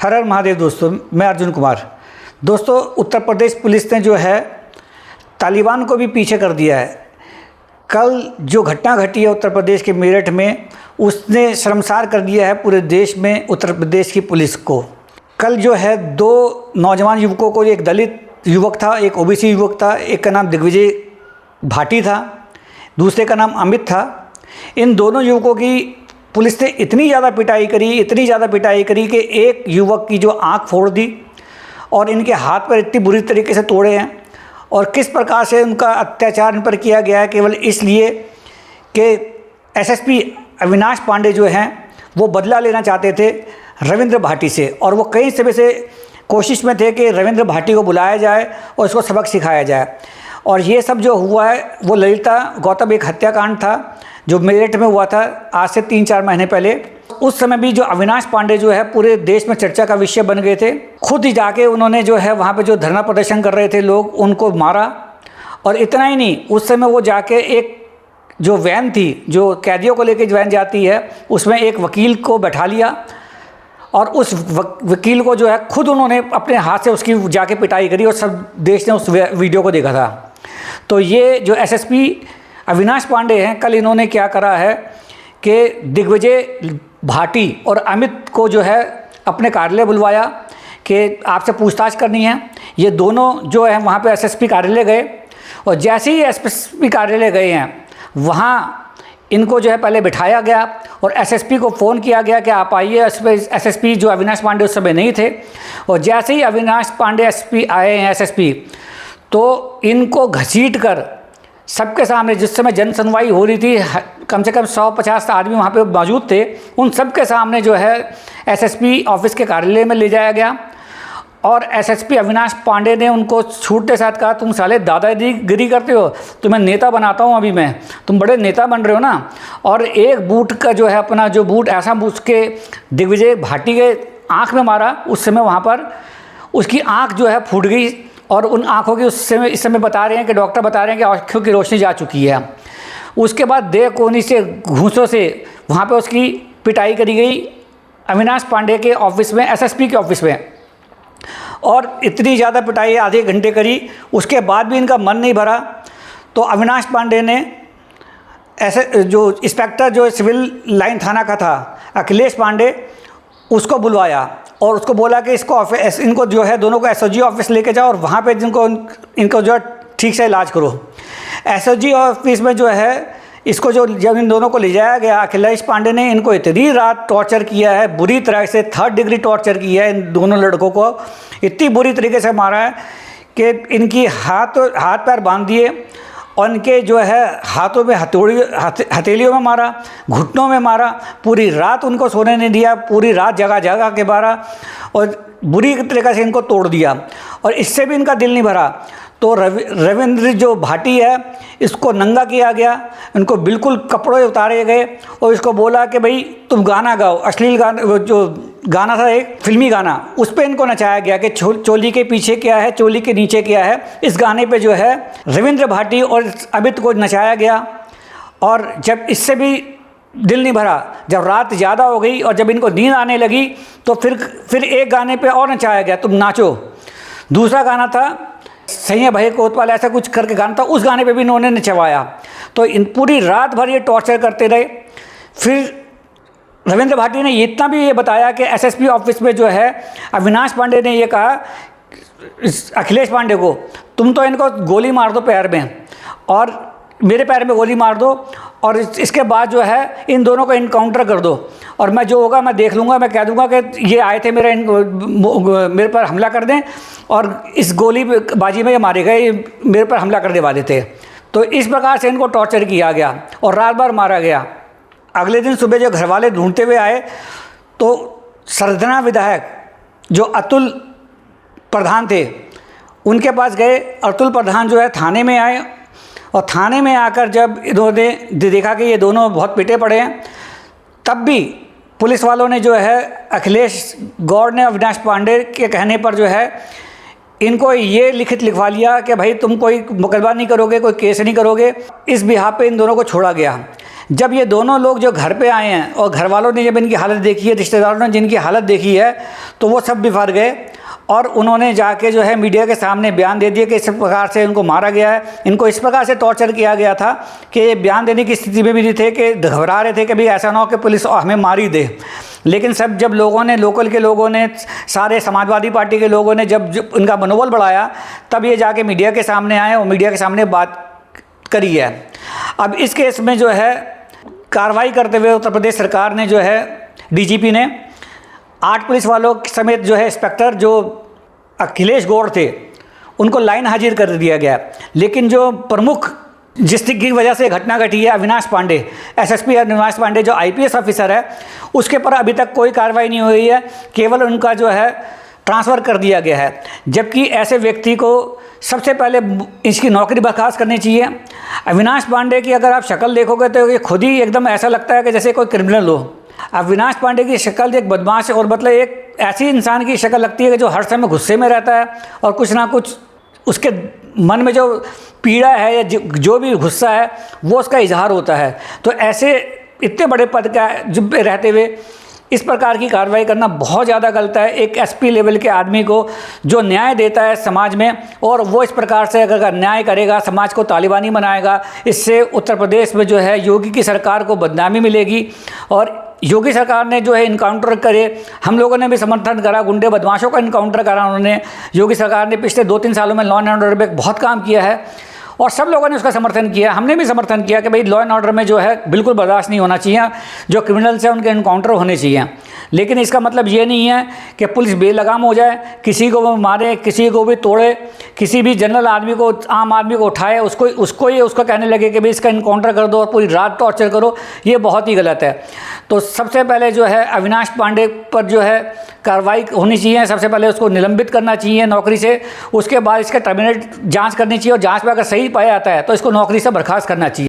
हर हर महादेव। दोस्तों, मैं अर्जुन कुमार। दोस्तों, उत्तर प्रदेश पुलिस ने जो है तालिबान को भी पीछे कर दिया है। कल जो घटना घटी है उत्तर प्रदेश के मेरठ में, उसने शर्मसार कर दिया है पूरे देश में उत्तर प्रदेश की पुलिस को। कल जो है दो नौजवान युवकों को, एक दलित युवक था, एक ओबीसी युवक था, एक का नाम दिग्विजय भाटी था, दूसरे का नाम अमित था। इन दोनों युवकों की पुलिस ने इतनी ज़्यादा पिटाई करी कि एक युवक की जो आंख फोड़ दी और इनके हाथ पर इतनी बुरी तरीके से तोड़े हैं। और किस प्रकार से उनका अत्याचार इन पर किया गया है, केवल इसलिए कि एसएसपी अविनाश पांडे जो हैं वो बदला लेना चाहते थे रविंद्र भाटी से, और वो कई समय से कोशिश में थे कि रविंद्र भाटी को बुलाया जाए और उसको सबक सिखाया जाए। और ये सब जो हुआ है वो ललिता गौतम एक हत्याकांड था जो मेरठ में हुआ था आज से 3-4 महीने पहले। उस समय भी जो अविनाश पांडे जो है पूरे देश में चर्चा का विषय बन गए थे। खुद ही जाके उन्होंने जो है वहाँ पे जो धरना प्रदर्शन कर रहे थे लोग, उनको मारा। और इतना ही नहीं, उस समय वो जाके एक जो वैन थी, जो कैदियों को लेकर वैन जाती है, उसमें एक वकील को बैठा लिया और उस वकील को जो है खुद उन्होंने अपने हाथ से उसकी जाके पिटाई करी और सब देश ने उस वीडियो को देखा था। तो ये जो एसएसपी अविनाश पांडे हैं, कल इन्होंने क्या करा है कि दिग्विजय भाटी और अमित को जो है अपने कार्यालय बुलवाया कि आपसे पूछताछ करनी है। ये दोनों जो है वहाँ पे एसएसपी कार्यालय गए, और जैसे ही एसएसपी कार्यालय गए हैं वहाँ इनको जो है पहले बिठाया गया और एसएसपी को फ़ोन किया गया कि आप आइए। एसएसपी जो अविनाश पांडे उस समय नहीं थे, और जैसे ही अविनाश पांडे एसपी आए हैं एसएसपी, तो इनको घसीट कर सबके सामने, जिस समय जन सुनवाई हो रही थी, कम से कम 150 आदमी वहाँ पे मौजूद थे, उन सब के सामने जो है एसएसपी ऑफिस के कार्यालय में ले जाया गया। और एसएसपी अविनाश पांडे ने उनको छूटते साथ कहा, तुम साले दादागिरी करते हो, तुम्हें नेता बनाता हूँ अभी मैं, तुम बड़े नेता बन रहे हो ना। और एक बूट का जो है अपना जो बूट ऐसा बूझ के दिग्विजय भाटी के आँख में मारा। उस समय वहाँ पर उसकी आँख जो है फूट गई, और उन आँखों की इस समय बता रहे हैं कि डॉक्टर बता रहे हैं कि आँखों की रोशनी जा चुकी है। उसके बाद देह कोनी से, घूंसों से वहाँ पे उसकी पिटाई करी गई अविनाश पांडे के ऑफिस में, एसएसपी के ऑफिस में। और इतनी ज़्यादा पिटाई आधे घंटे करी, उसके बाद भी इनका मन नहीं भरा। तो अविनाश पांडे ने ऐसे जो इंस्पेक्टर जो सिविल लाइन थाना का था अखिलेश पांडे, उसको बुलवाया और उसको बोला कि इनको जो है दोनों को एसओजी ऑफिस लेके जाओ और वहाँ पे इनको जो है ठीक से इलाज करो। एसओजी ऑफिस में जो है इसको जब इन दोनों को ले जाया गया, अखिलेश पांडे ने इनको इतनी रात टॉर्चर किया है, बुरी तरह से 3rd डिग्री टॉर्चर किया है। इन दोनों लड़कों को इतनी बुरी तरीके से मारा है कि इनकी हाथ पैर बांध दिए, और इनके जो है हाथों में हथेलियों में मारा, घुटनों में मारा, पूरी रात उनको सोने नहीं दिया, पूरी रात जगह के मारा और बुरी तरीके से इनको तोड़ दिया। और इससे भी इनका दिल नहीं भरा, तो रविंद्र जो भाटी है इसको नंगा किया गया, इनको बिल्कुल कपड़े उतारे गए और इसको बोला कि भाई तुम गाना गाओ। अश्लील गाना, वो जो गाना था एक फिल्मी गाना, उस पर इनको नचाया गया कि चोली के पीछे क्या है, चोली के नीचे क्या है। इस गाने पे जो है रविंद्र भाटी और अमित को नचाया गया। और जब इससे भी दिल नहीं भरा, जब रात ज़्यादा हो गई और जब इनको नींद आने लगी, तो फिर एक गाने पे और नचाया गया, तुम नाचो। दूसरा गाना था सही है भाई कोतवाल, ऐसा कुछ करके गाना था, उस गाने पे भी इन्होंने नचवाया। तो इन पूरी रात भर ये टॉर्चर करते रहे। फिर रविंद्र भाटी ने इतना भी ये बताया कि एसएसपी ऑफिस में जो है अविनाश पांडे ने ये कहा अखिलेश पांडे को, तुम तो इनको गोली मार दो पैर में, और मेरे पैर में गोली मार दो, और इसके बाद जो है इन दोनों को इनकाउंटर कर दो, और मैं जो होगा मैं देख लूँगा, मैं कह दूँगा कि ये आए थे मेरे पर हमला कर दें, और इस गोली बाजी में ये मारे गए, मेरे पर हमला करने वाले थे। तो इस प्रकार से इनको टॉर्चर किया गया और रात भर मारा गया। अगले दिन सुबह जो घर वाले ढूंढते हुए आए, तो सरधना विधायक जो अतुल प्रधान थे उनके पास गए। अतुल प्रधान जो है थाने में आए, और थाने में आकर जब इन्होंने देखा कि ये दोनों बहुत पिटे पड़े हैं, तब भी पुलिस वालों ने जो है अखिलेश गौड़ ने अविनाश पांडे के कहने पर जो है इनको ये लिखवा लिया कि भाई तुम कोई मुकदमा नहीं करोगे, कोई केस नहीं करोगे। इस बिहाफ पे इन दोनों को छोड़ा गया। जब ये दोनों लोग जो घर पे आए हैं और घर वालों ने जब इनकी हालत देखी है, रिश्तेदारों ने जिनकी हालत देखी है, तो वो सब बिफर गए और उन्होंने जाके जो है मीडिया के सामने बयान दे दिया कि इस प्रकार से इनको मारा गया है, इनको इस प्रकार से टॉर्चर किया गया था कि ये बयान देने की स्थिति में भी नहीं थे, कि घबरा रहे थे कि भाई ऐसा ना हो कि पुलिस हमें मार ही दे। लेकिन सब जब लोगों ने, लोकल के लोगों ने, सारे समाजवादी पार्टी के लोगों ने जब उनका मनोबल बढ़ाया, तब ये जाके मीडिया के सामने आए और मीडिया के सामने बात करी है। अब इस केस में जो है कार्रवाई करते हुए उत्तर प्रदेश सरकार ने जो है, डीजीपी ने 8 पुलिस वालों समेत जो है इंस्पेक्टर जो अखिलेश गौड़ थे उनको लाइन हाजिर कर दिया गया। लेकिन जो प्रमुख जिसकी वजह से घटना घटी है, अविनाश पांडे, एसएसपी अविनाश पांडे जो आईपीएस ऑफिसर है, उसके पर अभी तक कोई कार्रवाई नहीं हुई है, केवल उनका जो है ट्रांसफ़र कर दिया गया है। जबकि ऐसे व्यक्ति को सबसे पहले इसकी नौकरी बर्खास्त करनी चाहिए। अविनाश पांडे की अगर आप शक्ल देखोगे तो ये खुद ही एकदम ऐसा लगता है कि जैसे कोई क्रिमिनल हो। अविनाश पांडे की शक्ल एक बदमाश और मतलब एक ऐसी इंसान की शक्ल लगती है कि जो हर समय गुस्से में रहता है और कुछ ना कुछ उसके मन में जो पीड़ा है या जो भी गुस्सा है वो उसका इजहार होता है। तो ऐसे इतने बड़े पद का रहते हुए इस प्रकार की कार्रवाई करना बहुत ज़्यादा गलत है। एक एसपी लेवल के आदमी को जो न्याय देता है समाज में, और वो इस प्रकार से अगर न्याय करेगा, समाज को तालिबानी बनाएगा, इससे उत्तर प्रदेश में जो है योगी की सरकार को बदनामी मिलेगी। और योगी सरकार ने जो है इनकाउंटर करे, हम लोगों ने भी समर्थन करा, गुंडे बदमाशों का इनकाउंटर करा उन्होंने। योगी सरकार ने पिछले 2-3 सालों में लॉ एंड ऑर्डर पे बहुत काम किया है और सब लोगों ने उसका समर्थन किया। हमने भी समर्थन किया कि भाई लॉ एंड ऑर्डर में जो है बिल्कुल बर्दाश्त नहीं होना चाहिए, जो क्रिमिनल्स हैं उनके इनकाउंटर होने चाहिए। लेकिन इसका मतलब ये नहीं है कि पुलिस बेलगाम हो जाए, किसी को वो मारे, किसी को भी तोड़े, किसी भी जनरल आदमी को, आम आदमी को उठाए, उसको कहने लगे कि भाई इसका इनकाउंटर कर दो और पूरी रात टॉर्चर करो। ये बहुत ही गलत है। तो सबसे पहले जो है अविनाश पांडे पर जो है कार्रवाई होनी चाहिए। सबसे पहले उसको निलंबित करना चाहिए नौकरी से, उसके बाद इसका टर्मिनेट जांच करनी चाहिए और जांच में अगर सही पाया जाता है तो इसको नौकरी से बर्खास्त करना चाहिए।